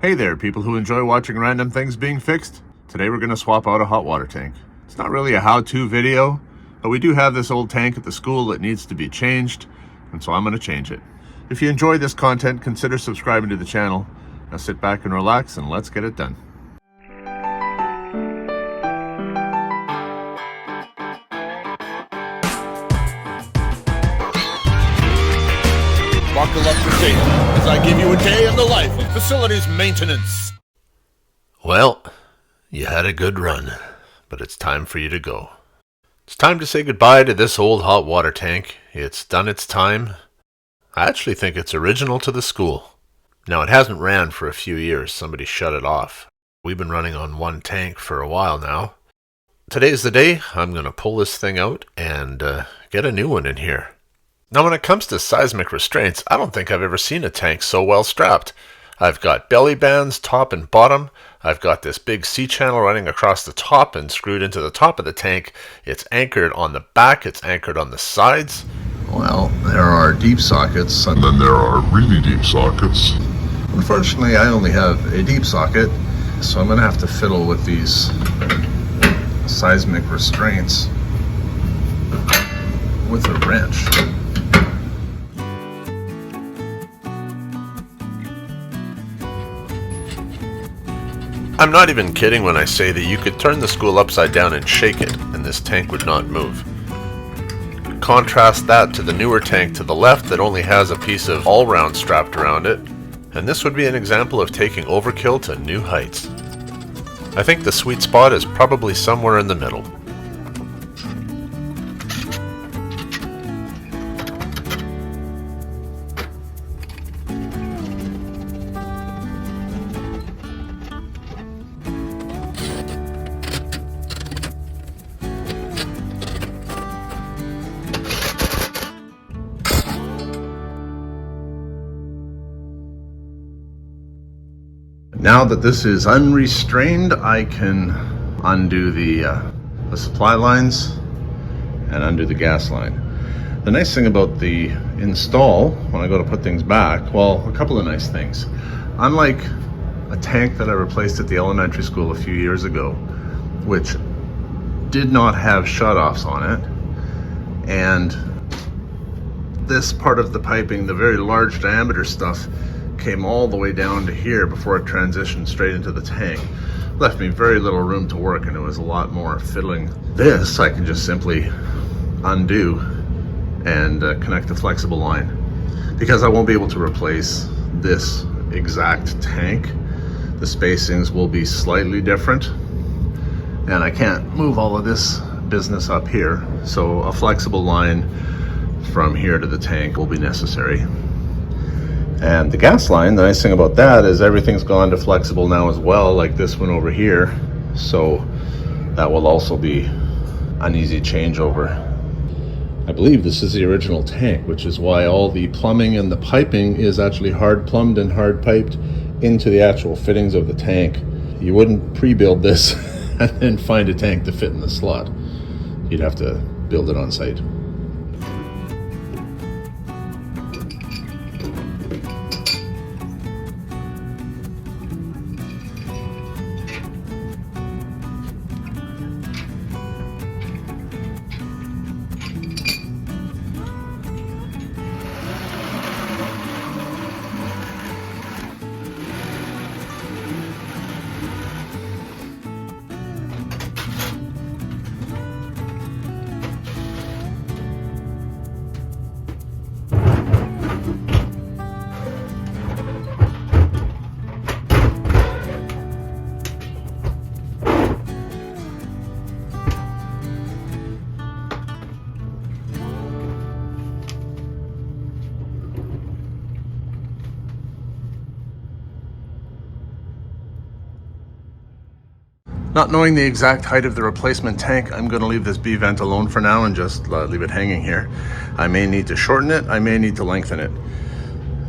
Hey there, people who enjoy watching random things being fixed. Today we're going to swap out a hot water tank. It's not really a how-to video, but we do have this old tank at the school that needs to be changed, and so I'm going to change it. If you enjoy this content, consider subscribing to the channel. Now sit back and relax, and let's get it done. Buckle up your seat as I give you a day in the life of facilities maintenance. Well, you had a good run, but it's time for you to go. It's time to say goodbye to this old hot water tank. It's done its time. I actually think it's original to the school. Now, it hasn't ran for a few years. Somebody shut it off. We've been running on one tank for a while now. Today's the day I'm going to pull this thing out and get a new one in here. Now, when it comes to seismic restraints, I don't think I've ever seen a tank so well strapped. I've got belly bands, top and bottom. I've got this big C-channel running across the top and screwed into the top of the tank. It's anchored on the back. It's anchored on the sides. Well, there are deep sockets, and then there are really deep sockets. Unfortunately, I only have a deep socket, so I'm going to have to fiddle with these seismic restraints with a wrench. I'm not even kidding when I say that you could turn the school upside down and shake it, and this tank would not move. Contrast that to the newer tank to the left that only has a piece of all-round strapped around it, and this would be an example of taking overkill to new heights. I think the sweet spot is probably somewhere in the middle. Now that this is unrestrained, I can undo the supply lines and undo the gas line. The nice thing about the install, when I go to put things back, well, a couple of nice things. Unlike a tank that I replaced at the elementary school a few years ago, which did not have shutoffs on it, and this part of the piping, the very large diameter stuff, came all the way down to here before it transitioned straight into the tank. Left me very little room to work, and it was a lot more fiddling. This I can just simply undo and connect the flexible line. Because I won't be able to replace this exact tank, the spacings will be slightly different, and I can't move all of this business up here, so a flexible line from here to the tank will be necessary. And the gas line, the nice thing about that is everything's gone to flexible now as well, like this one over here. So that will also be an easy changeover. I believe this is the original tank, which is why all the plumbing and the piping is actually hard plumbed and hard piped into the actual fittings of the tank. You wouldn't pre-build this and then find a tank to fit in the slot. You'd have to build it on site. Not knowing the exact height of the replacement tank, I'm going to leave this B-vent alone for now and just leave it hanging here. I may need to shorten it, I may need to lengthen it.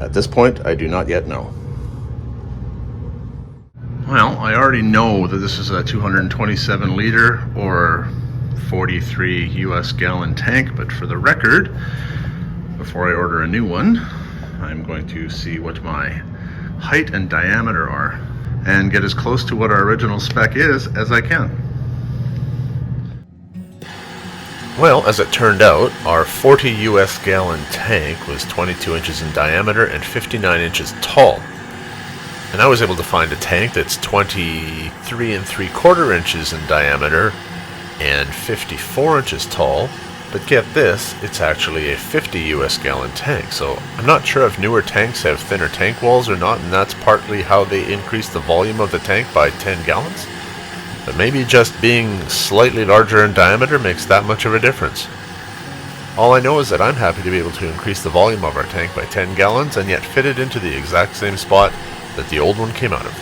At this point, I do not yet know. Well, I already know that this is a 227 liter or 43 US gallon tank, but for the record, before I order a new one, I'm going to see what my height and diameter are, and get as close to what our original spec is as I can. Well, as it turned out, our 40 US gallon tank was 22 inches in diameter and 59 inches tall. And I was able to find a tank that's 23 3/4 inches in diameter and 54 inches tall. But get this, it's actually a 50 US gallon tank. So I'm not sure if newer tanks have thinner tank walls or not, and that's partly how they increase the volume of the tank by 10 gallons. But maybe just being slightly larger in diameter makes that much of a difference. All I know is that I'm happy to be able to increase the volume of our tank by 10 gallons and yet fit it into the exact same spot that the old one came out of.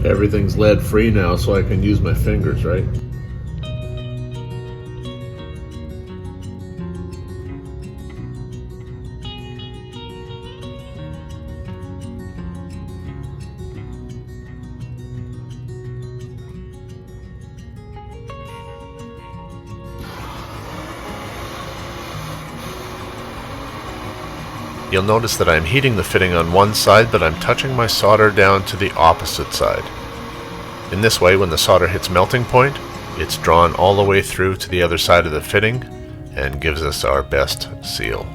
Everything's lead free now, so I can use my fingers, right? You'll notice that I'm heating the fitting on one side, but I'm touching my solder down to the opposite side. In this way, when the solder hits melting point, it's drawn all the way through to the other side of the fitting and gives us our best seal.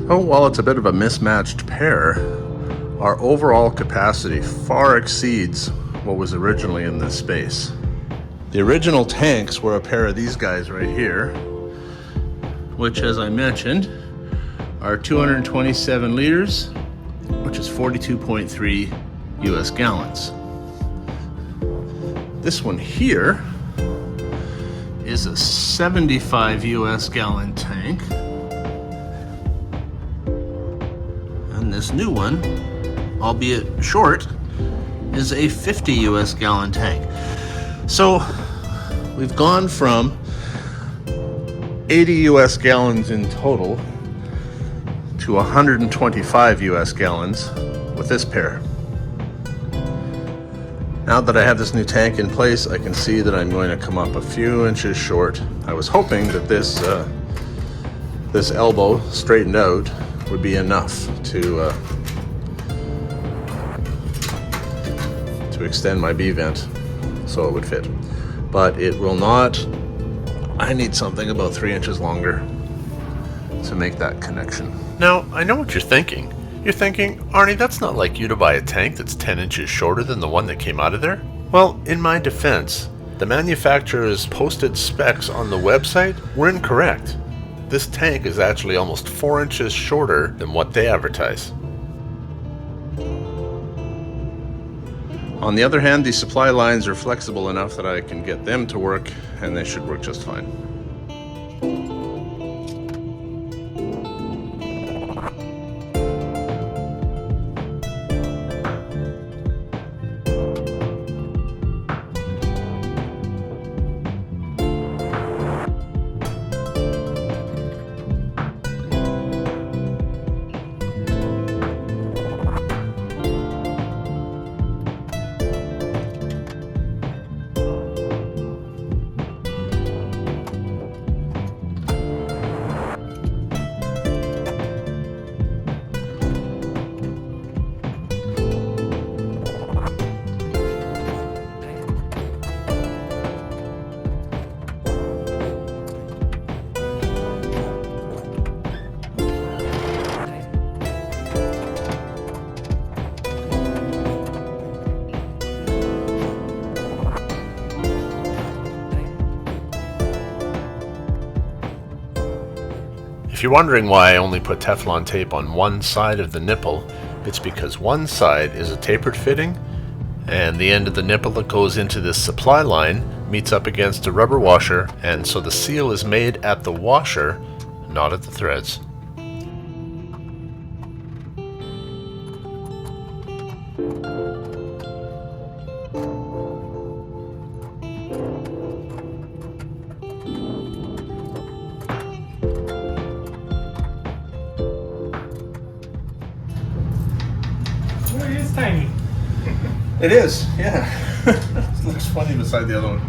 Oh, while it's a bit of a mismatched pair, our overall capacity far exceeds what was originally in this space. The original tanks were a pair of these guys right here, which, as I mentioned, are 227 liters, which is 42.3 US gallons. This one here is a 75 US gallon tank. And this new one, albeit short, is a 50 US gallon tank. So we've gone from 80 US gallons in total to 125 US gallons with this pair. Now that I have this new tank in place, I can see that I'm going to come up a few inches short. I was hoping that this elbow straightened out would be enough to extend my B-vent so it would fit. But it will not. I need something about 3 inches longer to make that connection. Now, I know what you're thinking. You're thinking, Arnie, that's not like you to buy a tank that's 10 inches shorter than the one that came out of there. Well, in my defense, the manufacturer's posted specs on the website were incorrect. This tank is actually almost 4 inches shorter than what they advertise. On the other hand, these supply lines are flexible enough that I can get them to work, and they should work just fine. If you're wondering why I only put Teflon tape on one side of the nipple, it's because one side is a tapered fitting, and the end of the nipple that goes into this supply line meets up against a rubber washer, and so the seal is made at the washer, not at the threads. It is tiny. It is, yeah. It looks funny beside the other one.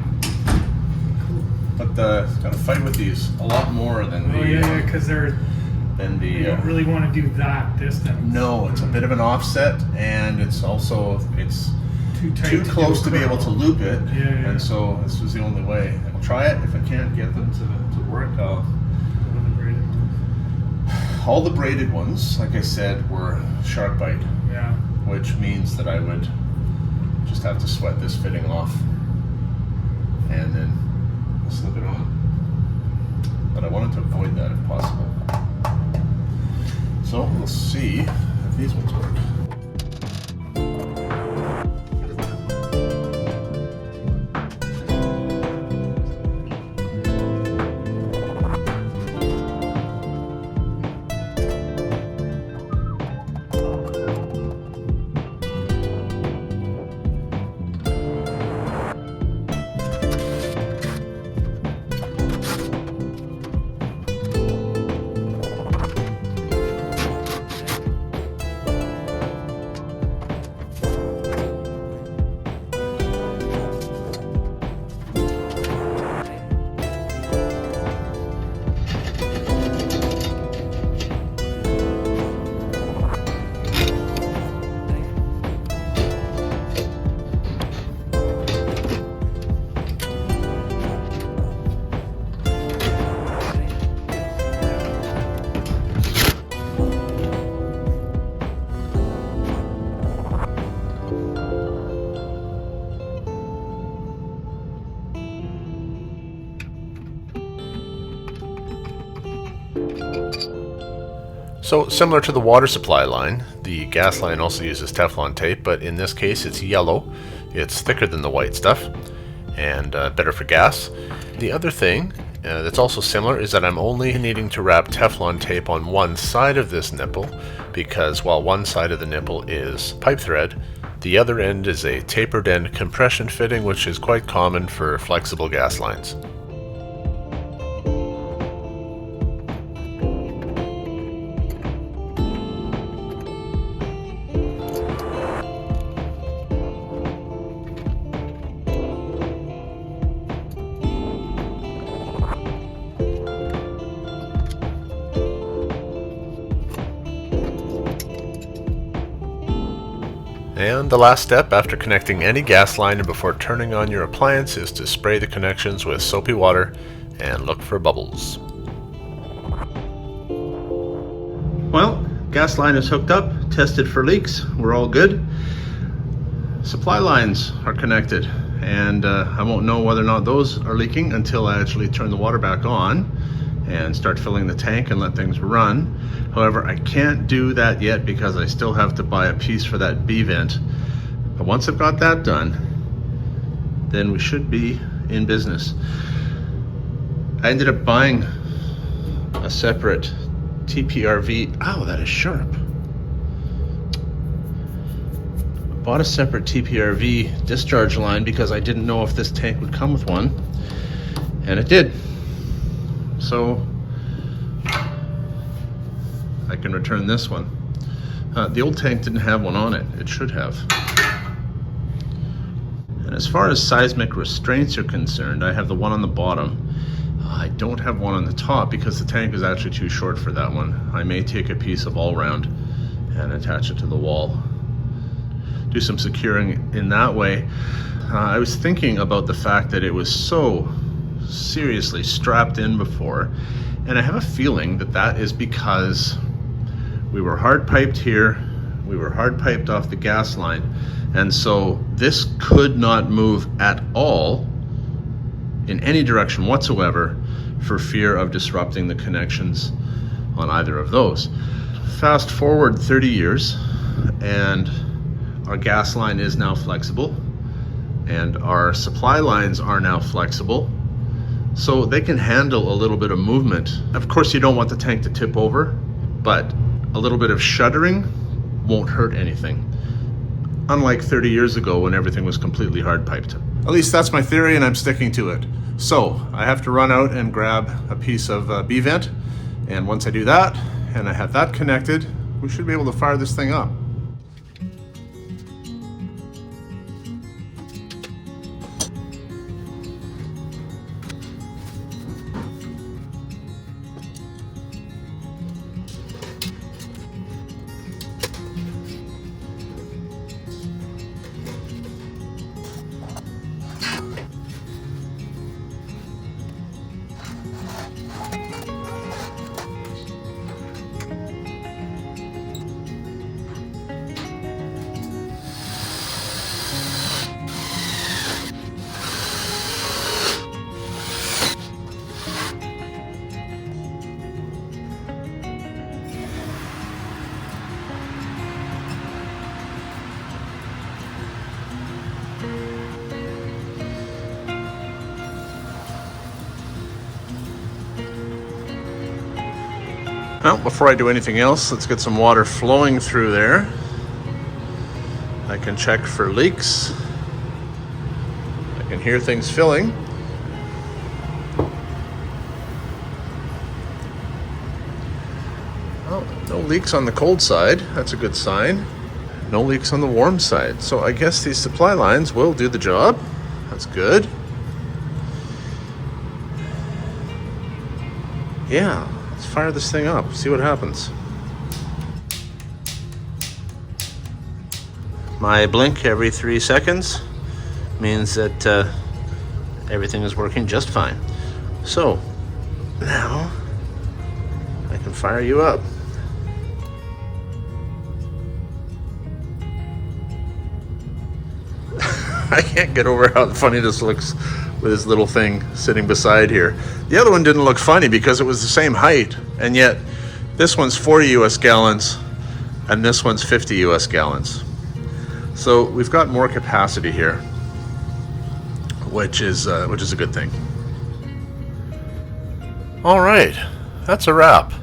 But gotta fight with these a lot more than the. Oh yeah, because you don't really want to do that distance. No, it's a bit of an offset, and it's also Too tight. too close to be able to loop it. Yeah. And so this was the only way. I'll try it. If I can't get them to work, I'll. All the braided ones, like I said, were shark bite. Yeah. Which means that I would just have to sweat this fitting off and then slip it on. But I wanted to avoid that if possible. So we'll see if these ones work. So, similar to the water supply line, the gas line also uses Teflon tape, but in this case it's yellow. It's thicker than the white stuff, and better for gas. The other thing that's also similar is that I'm only needing to wrap Teflon tape on one side of this nipple, because while one side of the nipple is pipe thread, the other end is a tapered end compression fitting, which is quite common for flexible gas lines. And the last step after connecting any gas line and before turning on your appliance is to spray the connections with soapy water and look for bubbles. Well, gas line is hooked up, tested for leaks, we're all good. Supply lines are connected, and I won't know whether or not those are leaking until I actually turn the water back on and start filling the tank and let things run. However, I can't do that yet because I still have to buy a piece for that B vent. But once I've got that done, then we should be in business. I ended up buying a separate TPRV. Oh, that is sharp. Bought a separate TPRV discharge line because I didn't know if this tank would come with one, and it did. So I can return this one. The old tank didn't have one on it. It should have. And as far as seismic restraints are concerned, I have the one on the bottom. I don't have one on the top because the tank is actually too short for that one. I may take a piece of all round and attach it to the wall. Do some securing in that way. I was thinking about the fact that it was so seriously strapped in before, and I have a feeling that that is because we were hard piped here, we were hard piped off the gas line, and so this could not move at all in any direction whatsoever for fear of disrupting the connections on either of those. Fast forward 30 years and our gas line is now flexible and our supply lines are now flexible, so they can handle a little bit of movement. Of course, you don't want the tank to tip over, but a little bit of shuddering won't hurt anything. Unlike 30 years ago when everything was completely hard piped. At least that's my theory and I'm sticking to it. So I have to run out and grab a piece of B-vent, and once I do that and I have that connected, we should be able to fire this thing up. Well, before I do anything else, let's get some water flowing through there. I can check for leaks. I can hear things filling. Oh, no leaks on the cold side. That's a good sign. No leaks on the warm side. So I guess these supply lines will do the job. That's good. Yeah. Let's fire this thing up, see what happens. My blink every 3 seconds means that everything is working just fine. So now I can fire you up. I can't get over how funny this looks with his little thing sitting beside here. The other one didn't look funny because it was the same height, and yet this one's 40 US gallons and this one's 50 US gallons. So we've got more capacity here, which is a good thing. All right, that's a wrap.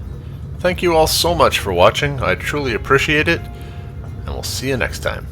Thank you all so much for watching. I truly appreciate it, and we'll see you next time.